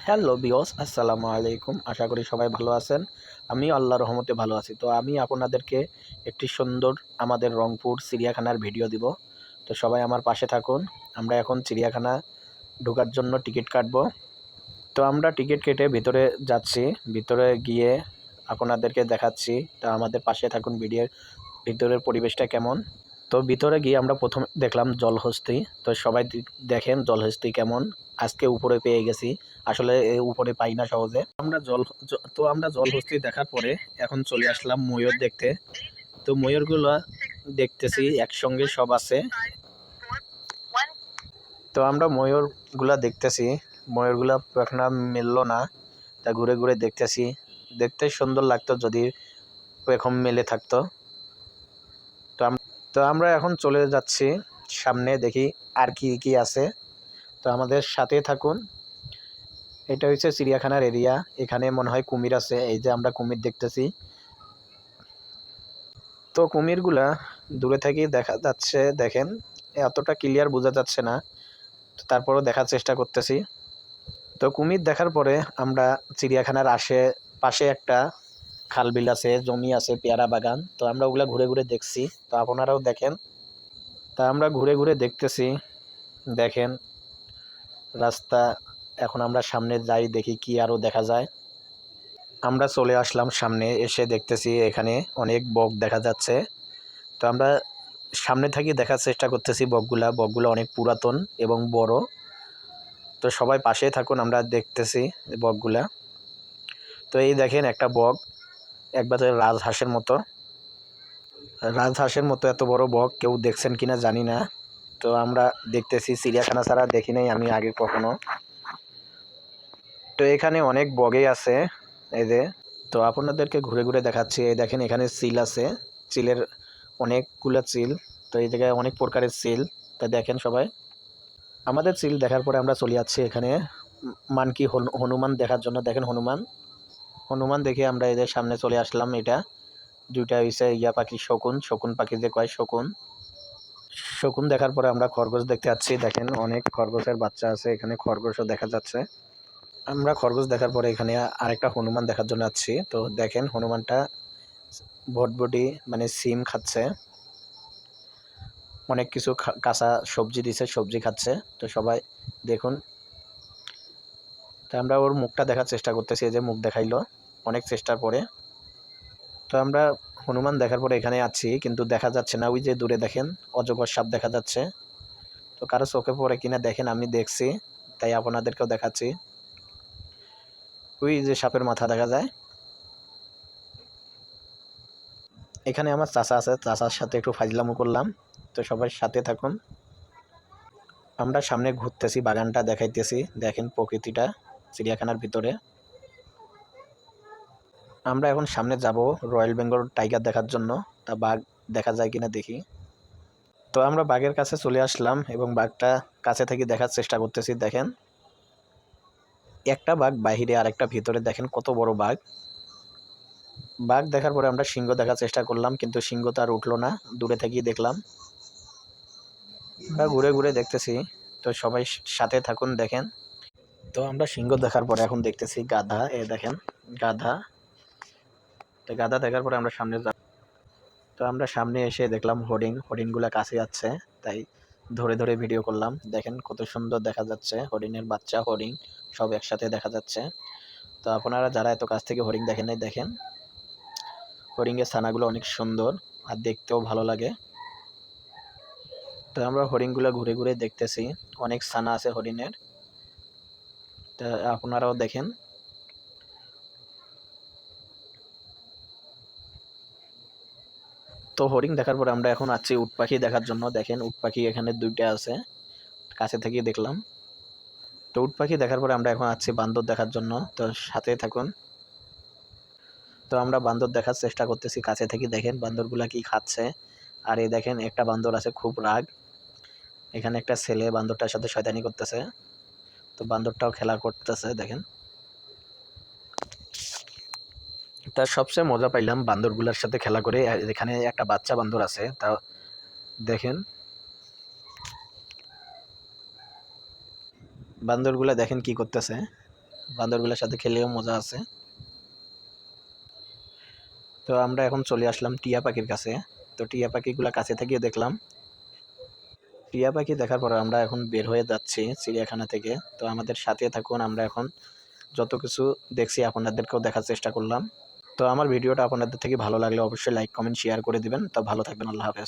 Hello বিয়স, আসসালামু আলাইকুম। আশা করি সবাই ভালো আছেন। আমি আল্লাহর রহমতে ভালো আছি। তো আমি আপনাদেরকে একটি সুন্দর আমাদের রংপুর চিড়িয়াখানার ভিডিও দিব। তো সবাই আমার পাশে থাকুন। আমরা এখন চিড়িয়াখানা ঢোকার জন্য টিকিট কাটবো। তো আমরা টিকিট কেটে ভিতরে যাচ্ছি। ভিতরে গিয়ে আপনাদেরকে দেখাচ্ছি। তো আমাদের পাশে থাকুন। ভিতরের পরিবেশটা কেমন। তো ভিতরে গিয়ে আমরা প্রথমে দেখলাম জলহস্তী। তো সবাই দেখেন জলহস্তী কেমন। আজকে উপরে পেয়ে গেছি। আসলে উপরে পাই না সহজে। আমরা জলহস্তী দেখার পরে এখন চলে আসলাম ময়ূর দেখতে। তো ময়ূরগুলো দেখতেছি একসঙ্গে সব আছে। তো আমরা ময়ূরগুলা দেখতেছি। ময়ূরগুলা এখন আর মিললো না। তা ঘুরে ঘুরে দেখতেছি। দেখতে সুন্দর লাগতো যদি এখন মেলে থাকতো। তো আমরা এখন চলে যাচ্ছি সামনে, দেখি আর কি কি আছে। তো আমাদের সাথে থাকুন। এটা হচ্ছে চিড়িয়াখানার এরিয়া। এখানে মনে হয় কুমির আছে। এই যে আমরা কুমির দেখতেছি। তো কুমিরগুলা দূরে থেকে দেখা যাচ্ছে, দেখেন এতটা ক্লিয়ার বোঝা যাচ্ছে না। তারপরও দেখার চেষ্টা করতেছি। তো কুমির দেখার পরে আমরা চিড়িয়াখানার পাশে একটা খাল বিল আছে, জমি আছে, পেয়ারা বাগান। তো আমরা ওগুলা ঘুরে ঘুরে দেখছি। তো আপনারাও দেখেন। তা আমরা ঘুরে ঘুরে দেখতেছি। দেখেন রাস্তা। এখন আমরা সামনে যাই, দেখি কি আরো দেখা যায়। আমরা চলে আসলাম সামনে, এসে দেখতেছি এখানে অনেক বক দেখা যাচ্ছে। তো আমরা সামনে থেকে দেখার চেষ্টা করতেছি বকগুলা অনেক পুরাতন এবং বড়। তো সবাই পাশে থাকুন, আমরা দেখতেছি বকগুলা। তো এই দেখেন একটা বক, একবারে রাজহাঁসের মতো এত বড় বক কেউ দেখছেন কিনা জানি না। তো আমরা দেখতেছি, চিড়িয়াখানা ছাড়া দেখি নাই আমি আগে কখনো। তো এখানে অনেক বগই আছে। এই যে, তো আপনাদেরকে ঘুরে ঘুরে দেখাচ্ছি। এই দেখেন এখানে চিল আছে। চিলের অনেকগুলা চিল। তো এই জায়গায় অনেক প্রকারের চিল। তা দেখেন সবাই। আমাদের চিল দেখার পরে আমরা চলে যাচ্ছি এখানে মানকি হনুমান দেখার জন্য। দেখেন হনুমান হনুমান দেখে আমরা এদের সামনে চলে আসলাম। এটা দুইটা হইছে ইয়া পাখি, শকুন। শকুন পাখি যে কয় শকুন। শকুন দেখার পরে আমরা খরগোশ দেখতে যাচ্ছি। দেখেন অনেক খরগোশের বাচ্চা আছে এখানে, খরগোশও দেখা যাচ্ছে। আমরা খরগোশ দেখার পরে এখানে আরেকটা হনুমান দেখার জন্য যাচ্ছি। তো দেখেন হনুমানটা ভটভটি মানে সিম খাচ্ছে। অনেক কিছু কাঁচা সবজি দিছে, সবজি খাচ্ছে। তো সবাই দেখুন। তো আমরা ওর মুখটা দেখার চেষ্টা করতেছি। এই যে মুখ দেখাইলো অনেক চেষ্টার পরে। তো আমরা হনুমান দেখার পরে এখানে আছি, কিন্তু দেখা যাচ্ছে না। ওই যে দূরে দেখেন অজগর সাপ দেখা যাচ্ছে। তো কারো চোখে পড়ে কিনা দেখেন, আমি দেখছি তাই আপনাদেরকেও দেখাচ্ছি। ওই যে সাপের মাথা দেখা যায়। এখানে আমার চাচা আছে, চাচার সাথে একটু ফাজলামো করলাম। তো সবাই সাথে থাকুন। আমরা সামনে ঘুরতেছি, বাগানটা দেখাইতেছি। দেখেন প্রকৃতিটা চিড়িয়াখানার ভিতরে। আমরা এখন সামনে যাব রয়্যাল বেঙ্গল টাইগার দেখার জন্য। তা বাঘ দেখা যায় কিনা দেখি। তো আমরা বাঘের কাছে চলে আসলাম এবং বাঘটা কাছে থেকে দেখার চেষ্টা করতেছি। দেখেন একটা বাঘ বাহিরে আর একটা ভিতরে। দেখেন কত বড় বাঘ। বাঘ দেখার পরে আমরা সিংহ দেখার চেষ্টা করলাম, কিন্তু সিংহ তো আর উঠলো না। দূরে থেকেই দেখলাম। আমরা ঘুরে ঘুরে দেখতেছি। তো সবাই সাথে থাকুন, দেখেন। তো আমরা সিংহ দেখার পরে এখন দেখতেছি গাধা। এ দেখেন গাধা। তো গাধা দেখার পরে আমরা সামনে যাব। তো আমরা সামনে এসে দেখলাম হরিণগুলা কাছে যাচ্ছে। তাই ধরে ধরে ভিডিও করলাম। দেখেন কত সুন্দর দেখা যাচ্ছে। হরিণের বাচ্চা হরিণ সব একসাথে দেখা যাচ্ছে। তো আপনারা যারা এত কাছ থেকে হরিণ দেখেন নাই, দেখেন হরিণের ছানাগুলো অনেক সুন্দর আর দেখতেও ভালো লাগে। তো আমরা হরিণগুলো ঘুরে ঘুরে দেখতেছি। অনেক ছানা আছে হরিণের। তা আপনারাও দেখেন। তো হরিণ দেখার পরে আমরা এখন আছি উট পাখি দেখার জন্য। দেখেন উট পাখি এখানে দুইটা আছে, কাছে থেকে দেখলাম। তো উট পাখি দেখার পরে আমরা এখন আছি বান্দর দেখার জন্য। তো সাথে থাকুন। তো আমরা বান্দর দেখার চেষ্টা করতেছি কাছে থেকে। দেখেন বান্দরগুলা কি খাচ্ছে। আর এই দেখেন একটা বান্দর আছে খুব রাগ। এখানে একটা ছেলে বান্দরটার সাথে শয়তানি করতেছে। তো বান্দরটাও খেলা করতেছে দেখেন। তার সবচেয়ে মজা পাইলাম বান্দরগুলার সাথে খেলা করে। আর এখানে একটা বাচ্চা বান্দর আছে। তা দেখেন বান্দরগুলা দেখেন কি করতেছে। বান্দরগুলোর সাথে খেলেও মজা আছে। তো আমরা এখন চলে আসলাম টিয়া পাখির কাছে। তো টিয়া পাখিগুলো কাছে থেকেও দেখলাম। টিয়া পাখি দেখার পর আমরা এখন বের হয়ে যাচ্ছি চিড়িয়াখানা থেকে। তো আমাদের সাথে থাকুন, আমরা এখন যত কিছু দেখছি আপনাদেরকেও দেখার চেষ্টা করলাম। তো আমার ভিডিওটা আপনাদের থেকে ভালো লাগলে অবশ্যই লাইক কমেন্ট শেয়ার করে দিবেন। তো ভালো থাকবেন, আল্লাহ হাফেজ।